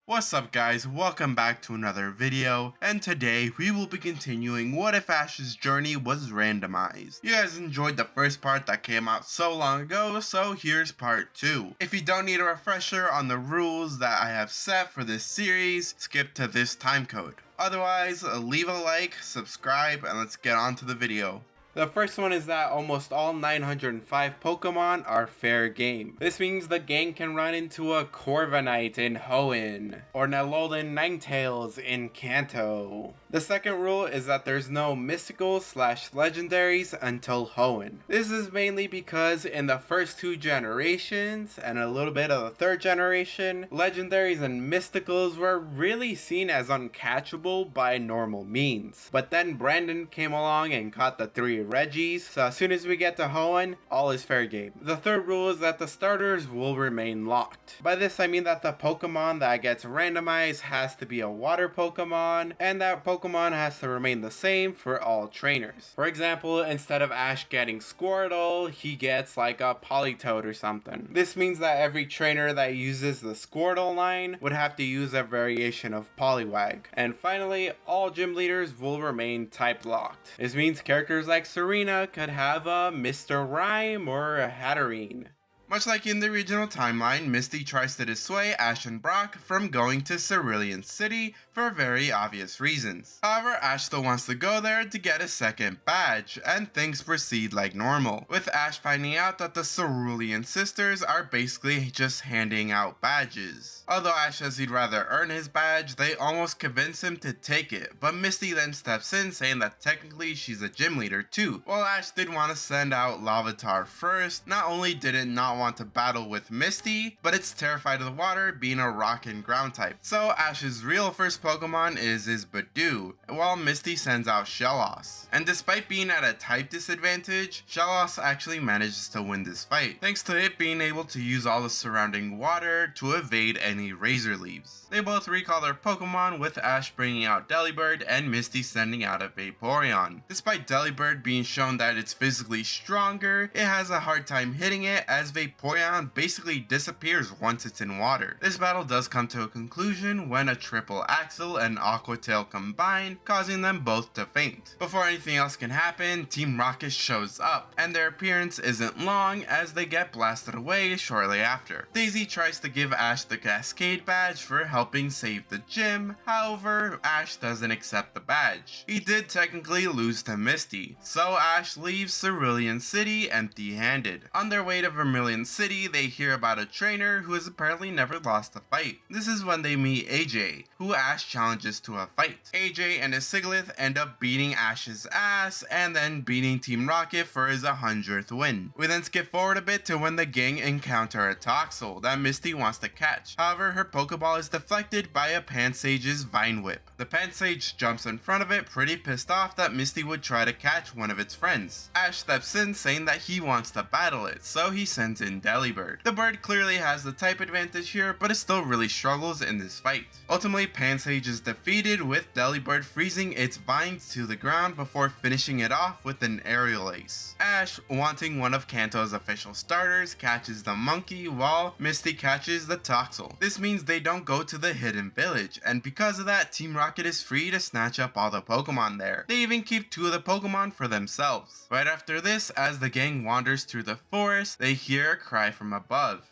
What's up guys, welcome back to another video, and today we will be continuing What If Ash's journey was randomized. You guys enjoyed the first part that came out so long ago, so here's part 2. If you don't need a refresher on the rules that I have set for this series, skip to this timecode. Otherwise, leave a like, subscribe, and let's get on to the video. The first one is that almost all 905 Pokemon are fair game. This means the gang can run into a Corviknight in Hoenn, or Alolan Ninetales in Kanto. The second rule is that there's no Mythical/Legendaries until Hoenn. This is mainly because in the first two generations, and a little bit of the third generation, Legendaries and Mysticals were really seen as uncatchable by normal means. But then Brandon came along and caught the three Reggies, so as soon as we get to Hoenn, all is fair game. The third rule is that the starters will remain locked. By this I mean that the Pokemon that gets randomized has to be a water Pokemon, and that Pokemon has to remain the same for all trainers. For example, instead of Ash getting Squirtle, he gets like a Politoed or something. This means that every trainer that uses the Squirtle line would have to use a variation of Poliwag. And finally, all gym leaders will remain type locked. This means characters like Serena could have a Mr. Rhyme or a Hatterene. Much like in the original timeline, Misty tries to dissuade Ash and Brock from going to Vermilion City for very obvious reasons. However, Ash still wants to go there to get a second badge, and things proceed like normal, with Ash finding out that the Cerulean sisters are basically just handing out badges. Although Ash says he'd rather earn his badge, they almost convince him to take it, but Misty then steps in saying that technically she's a gym leader too. While Ash did want to send out Larvitar first, not only did it not want to battle with Misty, but it's terrified of the water, being a rock and ground type. So Ash's real first Pokemon is his Badoo, while Misty sends out Shellos. And despite being at a type disadvantage, Shellos actually manages to win this fight, thanks to it being able to use all the surrounding water to evade any Razor Leaves. They both recall their Pokemon, with Ash bringing out Delibird and Misty sending out a Vaporeon. Despite Delibird being shown that it's physically stronger, it has a hard time hitting it, as Vaporeon basically disappears once it's in water. This battle does come to a conclusion when a triple Axel and Aqua Tail combine, causing them both to faint. Before anything else can happen, Team Rocket shows up, and their appearance isn't long as they get blasted away shortly after. Daisy tries to give Ash the Cascade badge for helping save the gym, however, Ash doesn't accept the badge. He did technically lose to Misty, so Ash leaves Cerulean City empty-handed. On their way to Vermilion City, they hear about a trainer who has apparently never lost a fight. This is when they meet AJ, who Ash challenges to a fight. AJ and his Sigilyph end up beating Ash's ass, and then beating Team Rocket for his 100th win. We then skip forward a bit to when the gang encounter a Toxel that Misty wants to catch. However, her Pokeball is deflected by a Pansage's Vine Whip. The Pansage jumps in front of it, pretty pissed off that Misty would try to catch one of its friends. Ash steps in saying that he wants to battle it, so he sends in Delibird. The bird clearly has the type advantage here, but it still really struggles in this fight. Ultimately, Pansage is defeated, with Delibird freezing its vines to the ground before finishing it off with an aerial ace. Ash, wanting one of Kanto's official starters, catches the monkey, while Misty catches the Toxel. This means they don't go to the hidden village, and because of that, Team Rocket is free to snatch up all the Pokemon there. They even keep 2 of the Pokemon for themselves. Right after this, as the gang wanders through the forest, they hear a cry from above.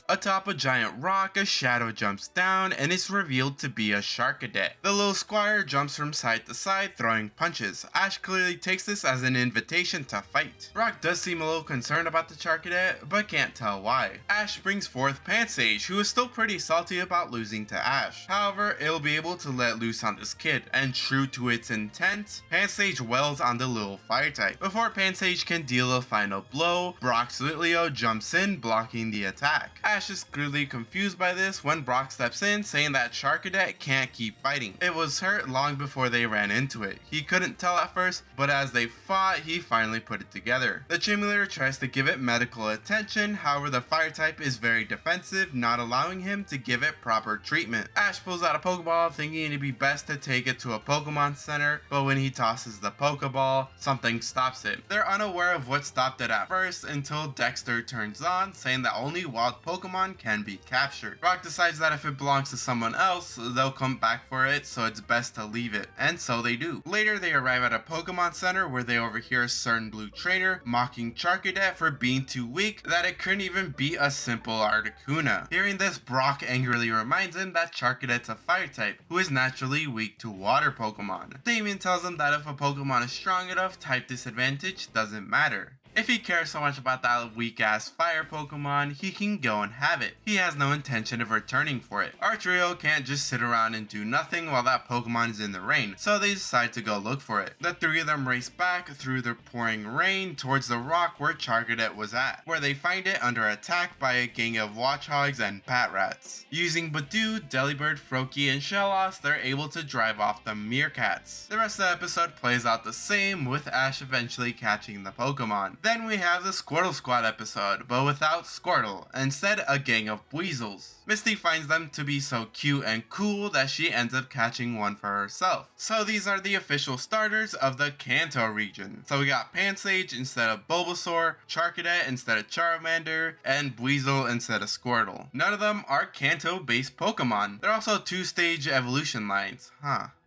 Atop a giant rock, a shadow jumps down and is revealed to be a Charcadet. The little squire jumps from side to side, throwing punches. Ash clearly takes this as an invitation to fight. Brock does seem a little concerned about the Charcadet, but can't tell why. Ash brings forth Pansage, who is still pretty salty about losing to Ash. However, it'll be able to let loose on this kid, and true to its intent, Pansage wails on the little fire type. Before Pansage can deal a final blow, Brock's Litleo jumps in, blocking the attack. Ash is clearly confused by this when Brock steps in, saying that Charcadet can't keep fighting. It was hurt long before they ran into it. He couldn't tell at first, but as they fought, he finally put it together. The gym leader tries to give it medical attention, however the fire type is very defensive, not allowing him to give it proper treatment. Ash pulls out a Pokeball, thinking it'd be best to take it to a Pokemon Center, but when he tosses the Pokeball, something stops it. They're unaware of what stopped it at first until Dexter turns on, saying that only wild Pokemon Pokemon can be captured. Rock decides that if it belongs to someone else, they'll come back for it, so it's best to leave it, and so they do. Later, they arrive at a Pokemon Center where they overhear a certain blue trainer mocking Charcadet for being too weak that it couldn't even beat a simple Articuno. Hearing this, Brock angrily reminds him that Charcadet's a fire type, who is naturally weak to water Pokemon. Damien tells him that if a Pokemon is strong enough, type disadvantage doesn't matter. If he cares so much about that weak-ass fire Pokemon, he can go and have it. He has no intention of returning for it. Our trio can't just sit around and do nothing while that Pokemon is in the rain, so they decide to go look for it. The three of them race back through the pouring rain towards the rock where Charcadet was at, where they find it under attack by a gang of Watchhogs and Patrats. Using Badoo, Delibird, Froakie, and Shellos, they're able to drive off the Meerkats. The rest of the episode plays out the same, with Ash eventually catching the Pokemon. Then we have the Squirtle Squad episode, but without Squirtle, instead a gang of Weasels. Misty finds them to be so cute and cool that she ends up catching one for herself. So these are the official starters of the Kanto region. So we got Pansage instead of Bulbasaur, Charcadet instead of Charmander, and Weasel instead of Squirtle. None of them are Kanto-based Pokemon. They're also two-stage evolution lines,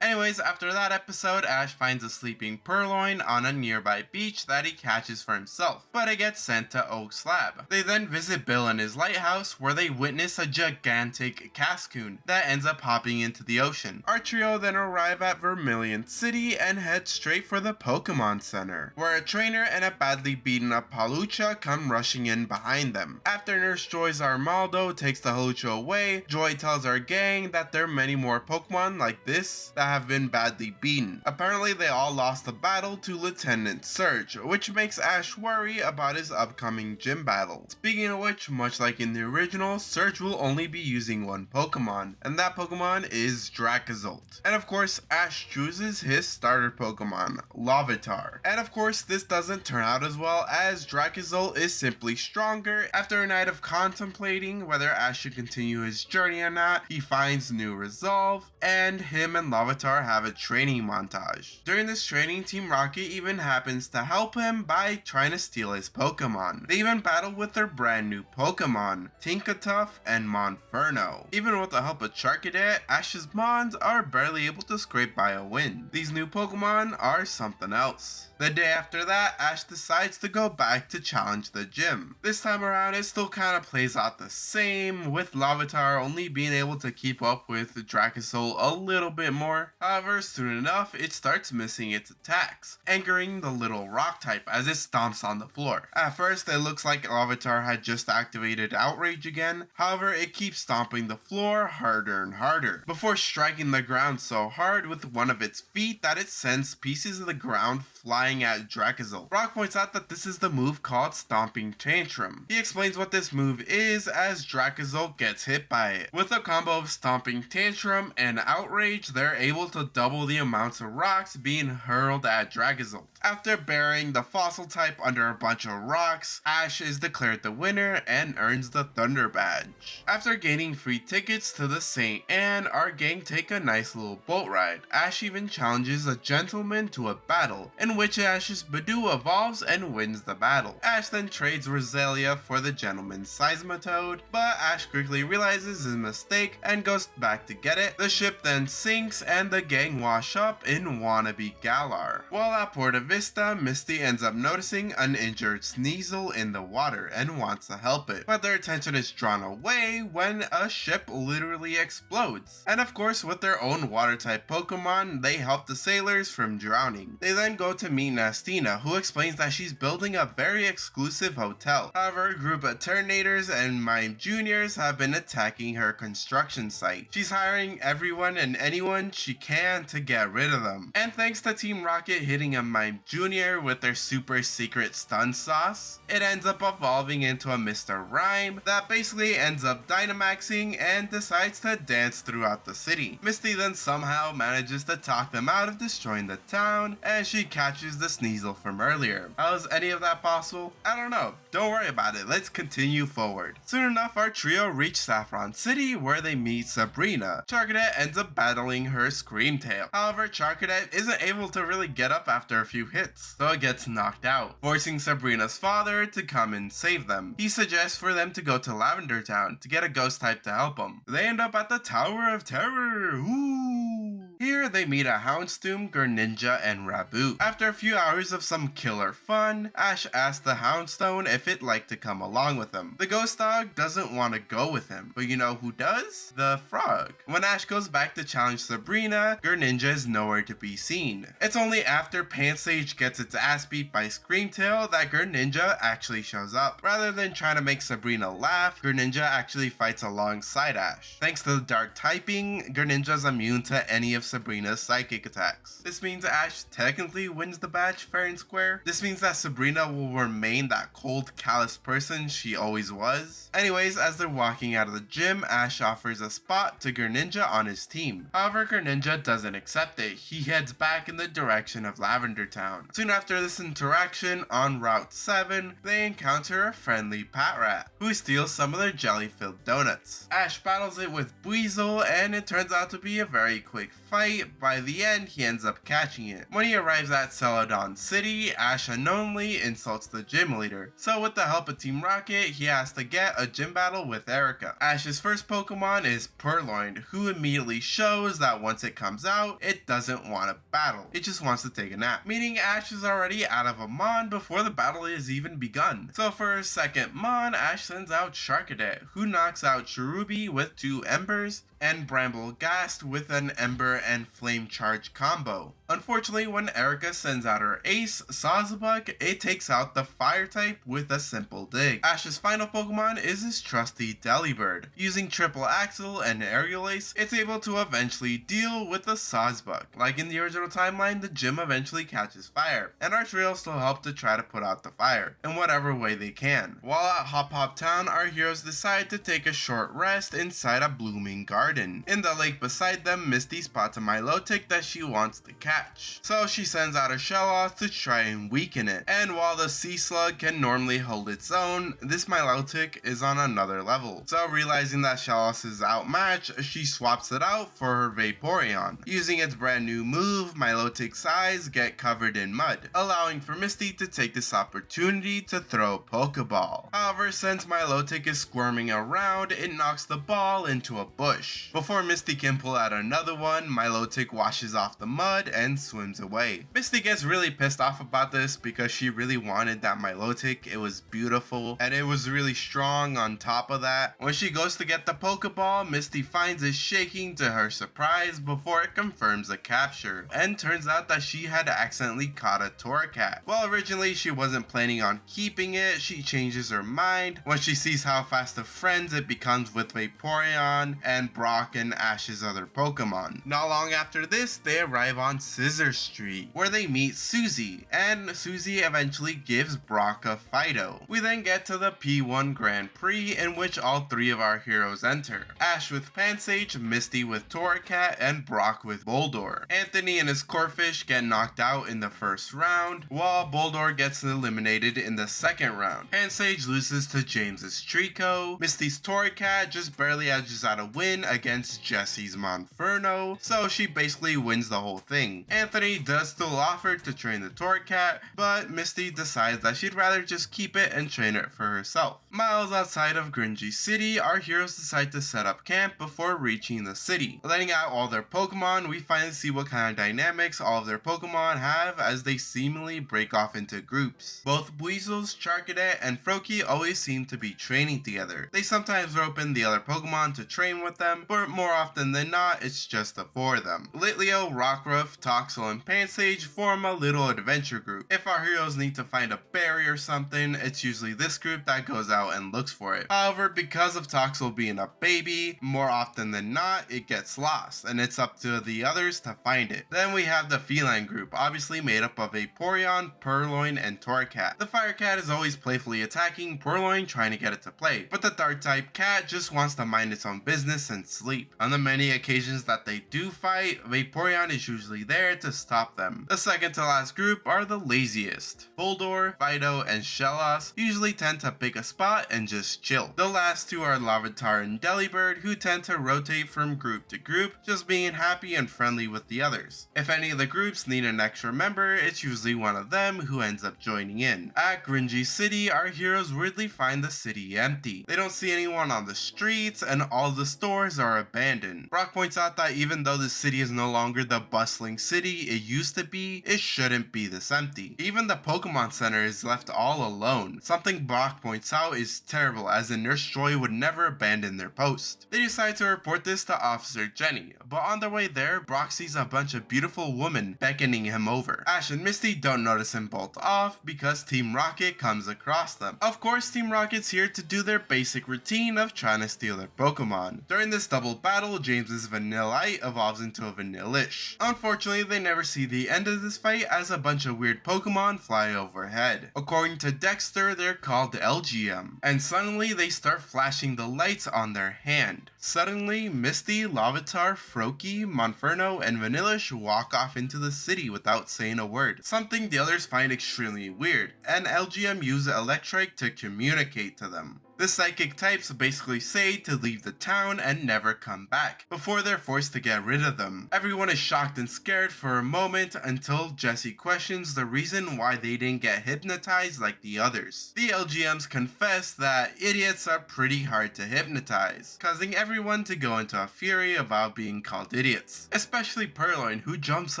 Anyways, after that episode, Ash finds a sleeping Purloin on a nearby beach that he catches for himself, but it gets sent to Oak Slab. They then visit Bill in his lighthouse, where they witness a gigantic Cascoon that ends up hopping into the ocean. Our trio then arrive at Vermilion City and head straight for the Pokemon Center, where a trainer and a badly beaten up Hawlucha come rushing in behind them. After Nurse Joy's Armaldo takes the Hawlucha away, Joy tells our gang that there are many more Pokemon like this that have been badly beaten. Apparently they all lost the battle to Lieutenant Surge, which makes Ash worry about his upcoming gym battle. Speaking of which, much like in the original, Surge will only be using one Pokemon, and that Pokemon is Dracozolt. And of course, Ash chooses his starter Pokemon, Larvitar. And of course, this doesn't turn out as well, as Dracozolt is simply stronger. After a night of contemplating whether Ash should continue his journey or not, he finds new resolve, and him and Larvitar have a training montage. During this training, Team Rocket even happens to help him by trying to steal his Pokemon. They even battle with their brand new Pokemon, Tinkatuff and Monferno. Even with the help of Charcadet, Ash's Mons are barely able to scrape by a win. These new Pokemon are something else. The day after that, Ash decides to go back to challenge the gym. This time around, it still kind of plays out the same, with Larvitar only being able to keep up with Dracozolt a little bit more. However, soon enough, it starts missing its attacks, angering the little rock type as it stomps on the floor. At first, it looks like Larvitar had just activated Outrage again. However, it keeps stomping the floor harder and harder, before striking the ground so hard with one of its feet that it sends pieces of the ground flying at Dracozolt. Brock points out that this is the move called Stomping Tantrum. He explains what this move is as Dracozolt gets hit by it. With a combo of Stomping Tantrum and Outrage, they're able to double the amounts of rocks being hurled at Dracozolt. After burying the fossil type under a bunch of rocks, Ash is declared the winner and earns the Thunder Badge. After gaining free tickets to the St. Anne, our gang take a nice little boat ride. Ash even challenges a gentleman to a battle, in which Ash's Badoo evolves and wins the battle. Ash then trades Roselia for the gentleman's Seismitoad, but Ash quickly realizes his mistake and goes back to get it. The ship then sinks and the gang wash up in wannabe Galar. While at Porta Vista, Misty ends up noticing an injured Sneasel in the water and wants to help it, but their attention is drawn away when a ship literally explodes. And of course, with their own water type Pokemon, they help the sailors from drowning. They then go to meet Nastina, who explains that she's building a very exclusive hotel. However, a group of Turtonators and Mime Juniors have been attacking her construction site. She's hiring everyone and anyone she can to get rid of them. And thanks to Team Rocket hitting a Mime Junior with their super secret stun sauce, it ends up evolving into a Mr. Rhyme that basically ends up Dynamaxing and decides to dance throughout the city. Misty then somehow manages to talk them out of destroying the town, and she catches catches the Sneasel from earlier. How is any of that possible? I don't know. Don't worry about it. Let's continue forward. Soon enough, our trio reach Saffron City where they meet Sabrina. Charcadet ends up battling her Screamtail. However, Charcadet isn't able to really get up after a few hits, so it gets knocked out, forcing Sabrina's father to come and save them. He suggests for them to go to Lavender Town to get a ghost type to help them. They end up at the Tower of Terror. Ooh. Here they meet a Houndsdoomy, Greninja, and Raboot. After a few hours of some killer fun, Ash asks the Houndstone if it'd like to come along with him. The ghost dog doesn't want to go with him, but you know who does? The frog. When Ash goes back to challenge Sabrina, Greninja is nowhere to be seen. It's only after Pansage gets its ass beat by Screamtail that Greninja actually shows up. Rather than trying to make Sabrina laugh, Greninja actually fights alongside Ash. Thanks to the dark typing, Greninja's immune to any of Sabrina's psychic attacks. This means Ash technically wins the badge fair and square. This means that Sabrina will remain that cold, callous person she always was. Anyways, as they're walking out of the gym, Ash offers a spot to Greninja on his team. However, Greninja doesn't accept it. He heads back in the direction of Lavender Town. Soon after this interaction, on Route 7, they encounter a friendly Patrat, who steals some of their jelly-filled donuts. Ash battles it with Weasel, and it turns out to be a very quick fight. By the end, he ends up catching it. When he arrives at Celadon City, Ash unknowingly insults the gym leader. So with the help of Team Rocket, he has to get a gym battle with Erica. Ash's first Pokemon is Purloined, who immediately shows that once it comes out, it doesn't want to battle. It just wants to take a nap. Meaning Ash is already out of a Mon before the battle is even begun. So for her second Mon, Ash sends out Charcadet, who knocks out Cherubi with 2 Embers, and Bramblegast with an Ember and Flame Charge combo. Unfortunately, when Erica sends out her ace, Sawsbuck, it takes out the fire type with a simple dig. Ash's final Pokemon is his trusty Delibird. Using Triple Axle and Aerial Ace, it's able to eventually deal with the Sawsbuck. Like in the original timeline, the gym eventually catches fire, and our trio still help to try to put out the fire, in whatever way they can. While at Hop Hop Town, our heroes decide to take a short rest inside a blooming garden. In the lake beside them, Misty spots a Milotic that she wants to catch. So she sends out a Shellos to try and weaken it. And while the Sea Slug can normally hold its own, this Milotic is on another level. So realizing that Shellos is outmatched, she swaps it out for her Vaporeon. Using its brand new move, Milotic's eyes get covered in mud, allowing for Misty to take this opportunity to throw a Pokeball. However, since Milotic is squirming around, it knocks the ball into a bush. Before Misty can pull out another one, Milotic washes off the mud and swims away. Misty gets really pissed off about this because she really wanted that Milotic. It was beautiful and it was really strong on top of that. When she goes to get the Pokeball, Misty finds it shaking to her surprise before it confirms a capture, and turns out that she had accidentally caught a Torracat. Well, originally she wasn't planning on keeping it. She changes her mind when she sees how fast of friends it becomes with Vaporeon and Brock and Ash's other Pokemon. Not long after this, they arrive on Scissor Street, where they meet Susie, and Susie eventually gives Brock a Fido. We then get to the P1 Grand Prix, in which all 3 of our heroes enter. Ash with Pansage, Misty with Torracat, and Brock with Boldore. Anthony and his Corphish get knocked out in the first round, while Boldore gets eliminated in the second round. Pansage loses to James's Trico. Misty's Torracat just barely edges out a win against Jesse's Monferno, so she basically wins the whole thing. Anthony does still offer to train the Torracat, but Misty decides that she'd rather just keep it and train it for herself. Miles outside of Gringy City, our heroes decide to set up camp before reaching the city. Letting out all their Pokemon, we finally see what kind of dynamics all of their Pokemon have as they seemingly break off into groups. Both Weasels, Charcadet, and Froakie always seem to be training together. They sometimes rope in the other Pokemon to train with them, but more often than not, it's just the 4 of them. Litleo, Rockruff, Toxel, and Pansage form a little adventure group. If our heroes need to find a berry or something, it's usually this group that goes out and looks for it. However, because of Toxel being a baby, more often than not, it gets lost, and it's up to the others to find it. Then we have the feline group, obviously made up of Vaporeon, Purloin, and Torracat. The Fire Cat is always playfully attacking Purloin, trying to get it to play, but the Dark type cat just wants to mind its own business and sleep. On the many occasions that they do fight, Vaporeon is usually there to stop them. The second to last group are the laziest. Boldore, Fido, and Shellos usually tend to pick a spot and just chill. The last two are Larvitar and Delibird, who tend to rotate from group to group, just being happy and friendly with the others. If any of the groups need an extra member, it's usually one of them who ends up joining in. At Gringy City, our heroes weirdly find the city empty. They don't see anyone on the streets, and all the stores are abandoned. Brock points out that even though the city is no longer the bustling city it used to be, it shouldn't be this empty. Even the Pokemon Center is left all alone. Something Brock points out is terrible, as the Nurse Joy would never abandon their post. They decide to report this to Officer Jenny, but on their way there, Brock sees a bunch of beautiful women beckoning him over. Ash and Misty don't notice him bolt off because Team Rocket comes across them. Of course, Team Rocket's here to do their basic routine of trying to steal their Pokemon. During this double battle, James's Vanillite evolves into a Vanillish. Unfortunately, they never see the end of this fight as a bunch of weird Pokemon fly overhead. According to Dexter, they're called LGM, and suddenly they start flashing the lights on their hand. Suddenly, Misty, Larvitar, Froakie, Monferno, and Vanillish walk off into the city without saying a word, something the others find extremely weird, and LGM use Electrike to communicate to them. The psychic types basically say to leave the town and never come back, before they're forced to get rid of them. Everyone is shocked and scared for a moment until Jessie questions the reason why they didn't get hypnotized like the others. The LGMs confess that idiots are pretty hard to hypnotize, causing everyone to go into a fury about being called idiots, especially Purloin, who jumps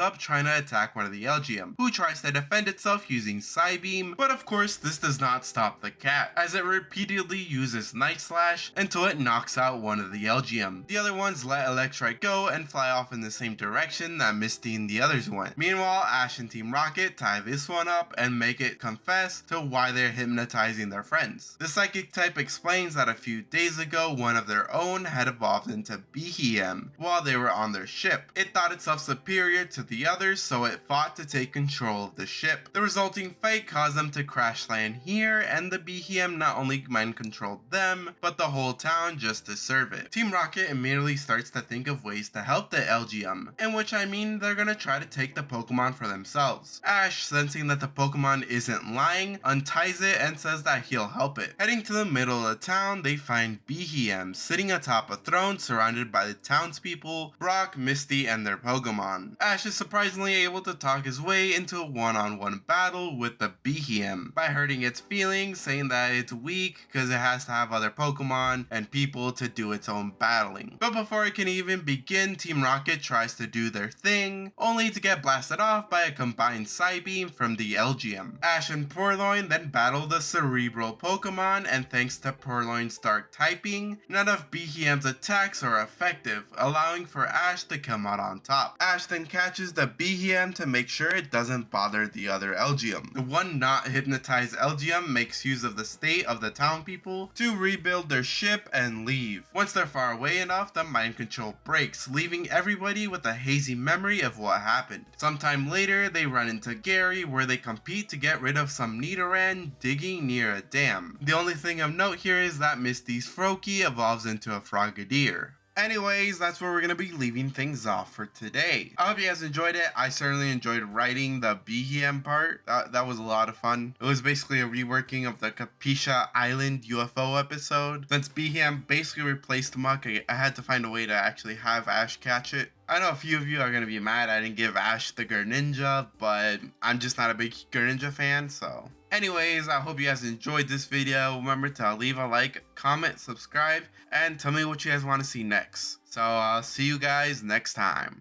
up trying to attack one of the LGM, who tries to defend itself using Psybeam, but of course this does not stop the cat, as it repeatedly uses Night Slash until it knocks out one of the LGM. The other ones let Electrike go and fly off in the same direction that Misty and the others went. Meanwhile, Ash and Team Rocket tie this one up and make it confess to why they're hypnotizing their friends. The psychic type explains that a few days ago one of their own had evolved into Behem while they were on their ship. It thought itself superior to the others, so it fought to take control of the ship. The resulting fight caused them to crash land here, and the Behem not only mind controlled them, but the whole town just to serve it. Team Rocket immediately starts to think of ways to help the LGM, in which I mean they're gonna try to take the Pokemon for themselves. Ash, sensing that the Pokemon isn't lying, unties it and says that he'll help it. Heading to the middle of the town, they find Behem sitting atop a throne surrounded by the townspeople, Brock, Misty, and their Pokemon. Ash is surprisingly able to talk his way into a one-on-one battle with the Behem by hurting its feelings, saying that it's weak because it has to have other Pokemon and people to do its own battling. But before it can even begin, Team Rocket tries to do their thing, only to get blasted off by a combined Psybeam from the LGM. Ash and Purloin then battle the Cerebral Pokemon, and thanks to Purloin's dark typing, none of Behem's attacks are effective, allowing for Ash to come out on top. Ash then catches the Behem to make sure it doesn't bother the other LGM. The one not hypnotized LGM makes use of the state of the town people to rebuild their ship and leave. Once they're far away enough, the mind control breaks, leaving everybody with a hazy memory of what happened. Sometime later, they run into Gary, where they compete to get rid of some Nidoran digging near a dam. The only thing of note here is that Misty's Froakie evolves into a Frogadier. Anyways, that's where we're going to be leaving things off for today. I hope you guys enjoyed it. I certainly enjoyed writing the Behem part. That was a lot of fun. It was basically a reworking of the Capisha Island UFO episode. Since Behem basically replaced Muck, I had to find a way to actually have Ash catch it. I know a few of you are going to be mad I didn't give Ash the Greninja, but I'm just not a big Greninja fan, so. Anyways, I hope you guys enjoyed this video. Remember to leave a like, comment, subscribe, and tell me what you guys want to see next. So I'll see you guys next time.